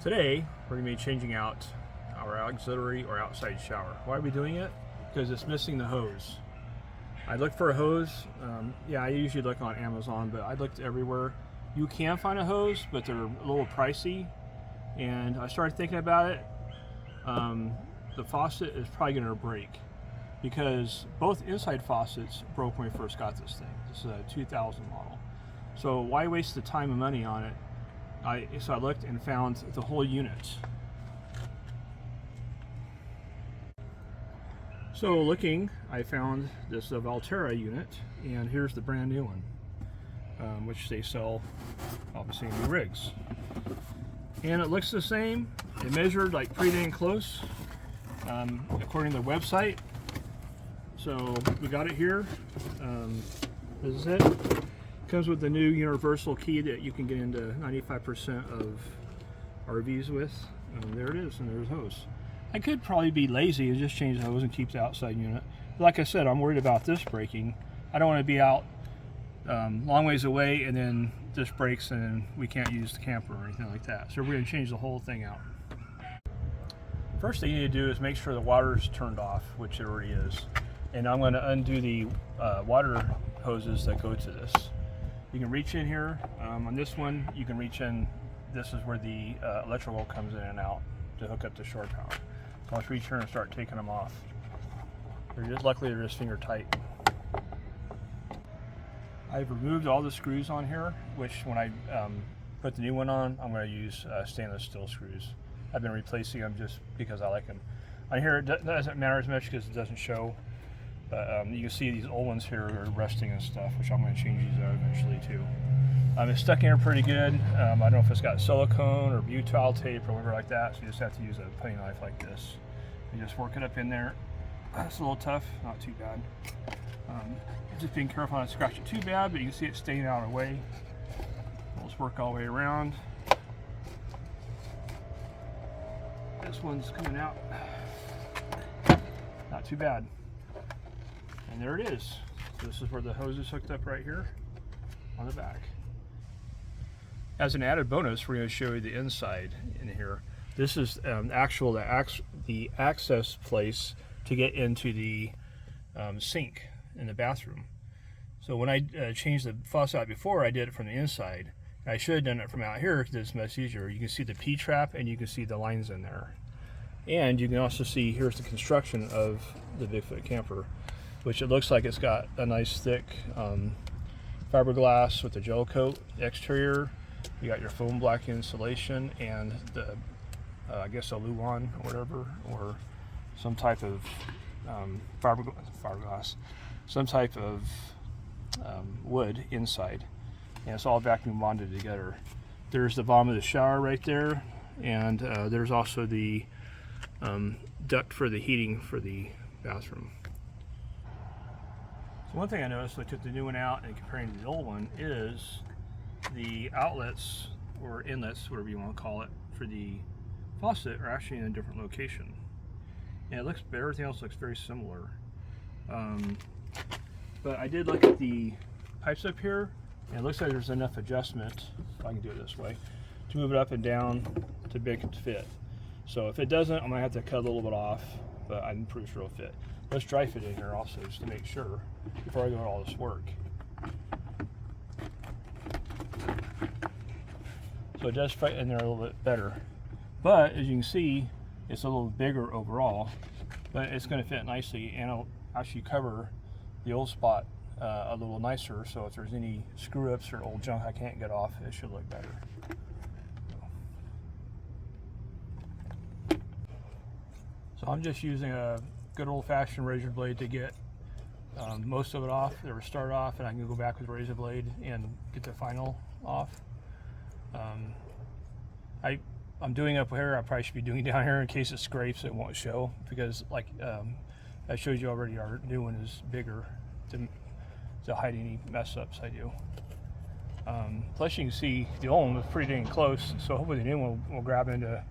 Today, we're going to be changing out our auxiliary or outside shower. Why are we doing it? Because it's missing the hose. I looked for a hose. Yeah, I usually look on Amazon, but I looked everywhere. You can find a hose, but they're a little pricey. And I started thinking about it. The faucet is probably going to break because both inside faucets broke when we first got this thing. This is a 2000 model. So why waste the time and money on it? So I looked and found the whole unit. So looking, I found this Valterra unit, and here's the brand new one, which they sell obviously in the rigs. And it looks the same. It measured like pretty dang close, according to the website. So we got it here. This is it. Comes with the new universal key that you can get into 95% of RVs with. There it is, and there's the hose. I could probably be lazy and just change the hose and keep the outside unit. But like I said, I'm worried about this breaking. I don't want to be out long ways away and then this breaks and we can't use the camper or anything like that. So we're going to change the whole thing out. First thing you need to do is make sure the water is turned off, which it already is. And I'm going to undo the water hoses that go to this. You can reach in here. On this one, you can reach in. This is where the electrical comes in and out to hook up to shore power. So let's reach here and start taking them off. Luckily, they're just finger tight. I've removed all the screws on here, which when I put the new one on, I'm going to use stainless steel screws. I've been replacing them just because I like them. On here, it doesn't matter as much because it doesn't show. But you can see these old ones here are rusting and stuff, which I'm going to change these out eventually too. It's stuck in here pretty good. I don't know if it's got silicone or butyl tape or whatever like that, so you just have to use a putty knife like this. You just work it up in there. It's a little tough, not too bad. Just being careful not to scratch it too bad, but you can see it staying out of the way. We'll just work all the way around. This one's coming out. Not too bad. And there it is. So this is where the hose is hooked up right here on the back. As an added bonus, we're going to show you the inside in here. This is the access place to get into the sink in the bathroom. So when I changed the faucet out before, I did it from the inside. I should have done it from out here because it's much easier. You can see the P-trap and you can see the lines in there. And you can also see here's the construction of the BIGFOOT camper, which it looks like it's got a nice thick fiberglass with the gel coat exterior. You got your foam black insulation and the I guess a Luan or whatever, or some type of fiberglass, some type of wood inside, and it's all vacuum bonded together. There's the bottom of the shower right there, and there's also the duct for the heating for the bathroom. So one thing I noticed when I took the new one out and comparing to the old one is the outlets or inlets, whatever you want to call it, for the faucet are actually in a different location. And it looks, everything else looks very similar. But I did look at the pipes up here, and it looks like there's enough adjustment, if I can do it this way, to move it up and down to make it fit. So if it doesn't, I'm gonna have to cut a little bit off, but I'm pretty sure it'll fit. Let's dry fit in here also, just to make sure before I go to all this work. So it does fit in there a little bit better. But as you can see, it's a little bigger overall, but it's going to fit nicely, and it'll actually cover the old spot a little nicer, so if there's any screw ups or old junk I can't get off, it should look better. So I'm just using a good old-fashioned razor blade to get most of it off, or start off, and I can go back with a razor blade and get the final off. I'm doing up here, I probably should be doing down here in case it scrapes, it won't show, because like I showed you already, our new one is bigger to hide any mess ups I do. Plus you can see the old one was pretty dang close, so hopefully the new one will grab into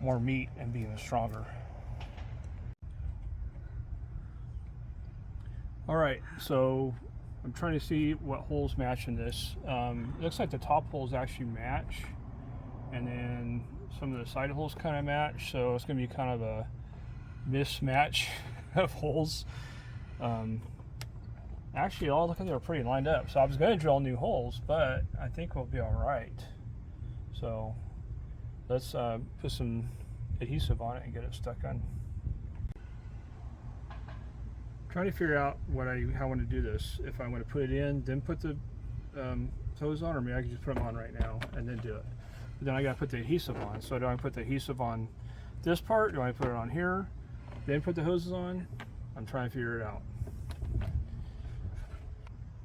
more meat and be even stronger. Alright, so I'm trying to see what holes match in this. It looks like the top holes actually match. and then some of the side holes kind of match, so it's going to be kind of a mismatch of holes. Actually, all look like they were pretty lined up, so I was going to drill new holes, but I think we'll be all right. So let's put some adhesive on it and get it stuck on. Trying to figure out how I want to do this. If I want to put it in, then put the hose on, or maybe I can just put them on right now and then do it. But then I got to put the adhesive on. So do I put the adhesive on this part? Do I put it on here? Then put the hoses on? I'm trying to figure it out.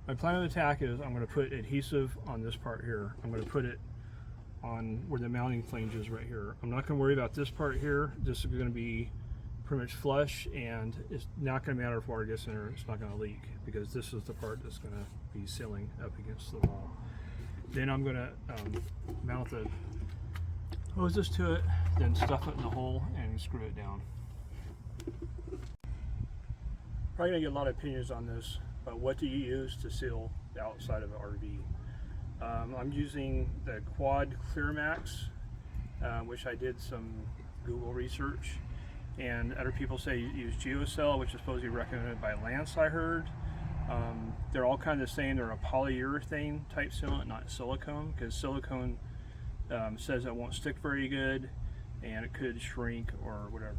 My plan of attack is I'm going to put adhesive on this part here. I'm going to put it on where the mounting flange is right here. I'm not going to worry about this part here. This is going to be pretty much flush, and it's not going to matter if water gets in there. It's not going to leak because this is the part that's going to be sealing up against the wall. Then I'm going to mount the hoses to it, then stuff it in the hole and screw it down. Probably going to get a lot of opinions on this, but what do you use to seal the outside of an RV? I'm using the Quad Clear Max, which I did some Google research, and other people say use GeoCell, which is supposed to be recommended by Lance, I heard. They're all kind of the same. They're a polyurethane type sealant, not silicone, because silicone says it won't stick very good and it could shrink or whatever.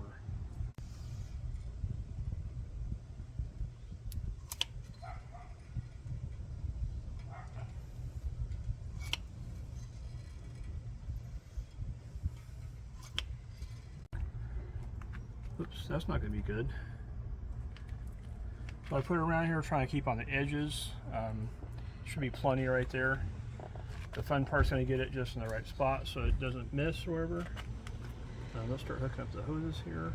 Oops, that's not going to be good. So I put it around here trying to keep on the edges. Should be plenty right there. The fun part's going to get it just in the right spot so it doesn't miss or wherever. Let's start hooking up the hoses here.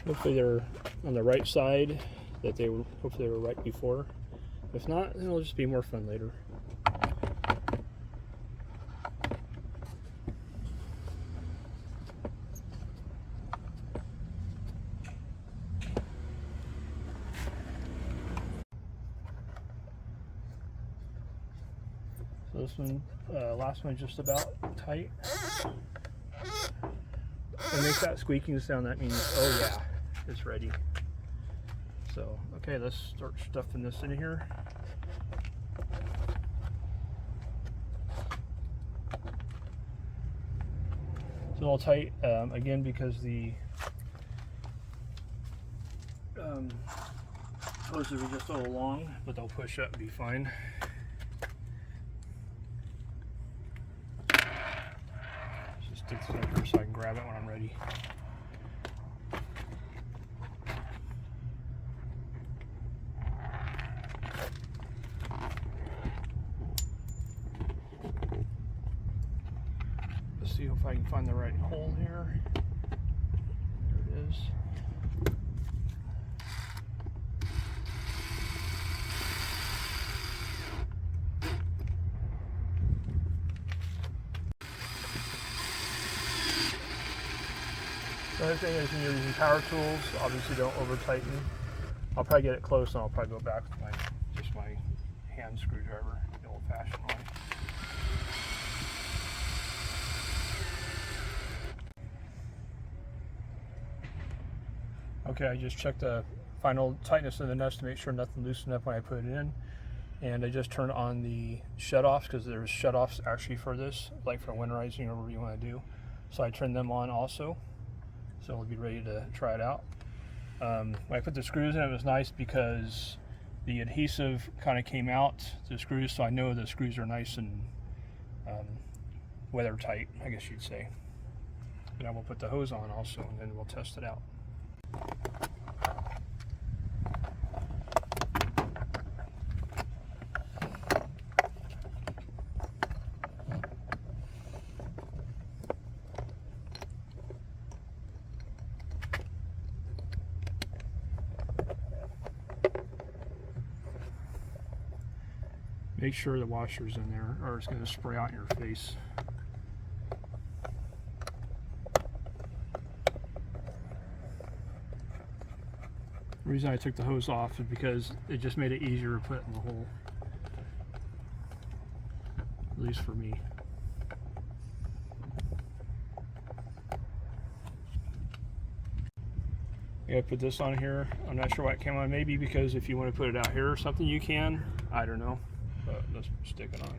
Hopefully they're on the right side, that they were, hopefully they were right before. If not, then it'll just be more fun later. So this one, last one's just about tight. When it makes that squeaking sound, that means, oh yeah, it's ready. So, okay, let's start stuffing this in here. It's a little tight, again, because the hoses are just a little long, but they'll push up and be fine. Just stick this up here so I can grab it when I'm ready. See if I can find the right hole here. There it is. The other thing is when you're using power tools, obviously don't over tighten. I'll probably get it close and I'll probably go back with just my hand screwdriver, the old fashioned way. Okay, I just checked the final tightness of the nuts to make sure nothing loosened up when I put it in. And I just turned on the shutoffs because there's shutoffs actually for this, like for winterizing or whatever you want to do. So I turned them on also. So we'll be ready to try it out. When I put the screws in, it was nice because the adhesive kind of came out, the screws, so I know the screws are nice and weather tight, I guess you'd say. And I will put the hose on also, and then we'll test it out. Make sure the washer's in there or it's going to spray out in your face. The reason I took the hose off is because it just made it easier to put in the hole. At least for me. I gotta put this on here. I'm not sure why it came on. Maybe because if you want to put it out here or something, you can. I don't know. But let's stick it on.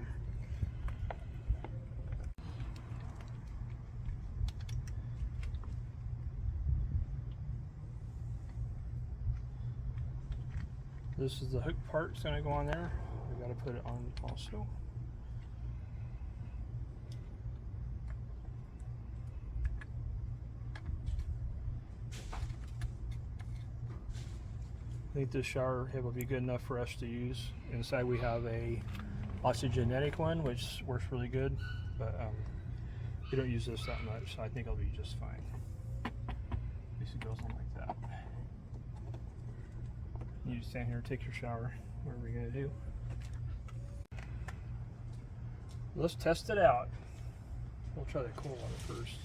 This is the hook part. It's gonna go on there. We gotta put it on also. I think this shower head will be good enough for us to use. Inside we have a oxygenetic one, which works really good, but we don't use this that much, so I think it'll be just fine. At least it goes on like that. You just stand here and take your shower. What are we gonna do? Let's test it out. We'll try the cool water first.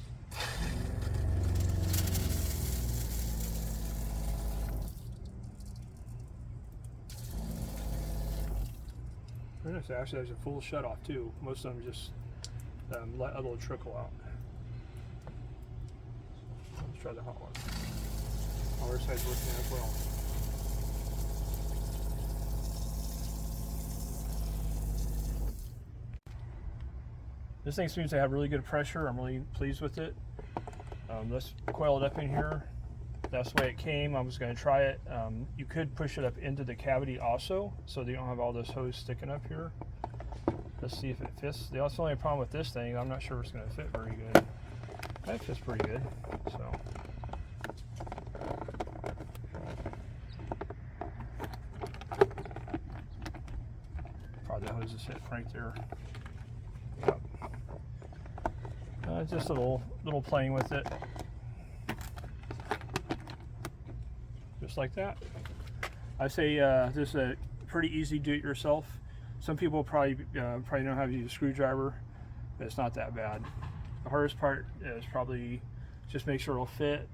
Very nice. Actually, there's a full shut off too. Most of them just let a little trickle out. Let's try the hot water. Our side's working as well. This thing seems to have really good pressure. I'm really pleased with it. Let's coil it up in here. That's the way it came. I was going to try it. You could push it up into the cavity also, so that you don't have all this hose sticking up here. Let's see if it fits. That's the only problem with this thing. I'm not sure it's going to fit very good. That fits pretty good. So. Probably the hose is hit right there. Yep. Just a little playing with it. Just like that. I say this is a pretty easy do-it-yourself. Some people probably know how to use a screwdriver, but it's not that bad. The hardest part is probably just make sure it'll fit.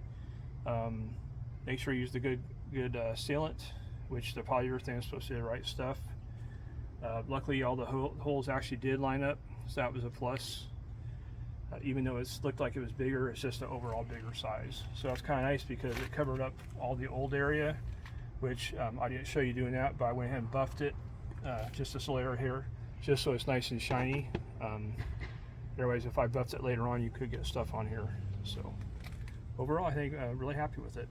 Make sure you use the good sealant, which the polyurethane is supposed to be the right stuff. Luckily, all the holes actually did line up, so that was a plus. Even though it looked like it was bigger, it's just an overall bigger size. So that's kind of nice because it covered up all the old area, which I didn't show you doing that, but I went ahead and buffed it, just this little area here, just so it's nice and shiny. Otherwise, if I buffed it later on, you could get stuff on here. So overall, I think really happy with it.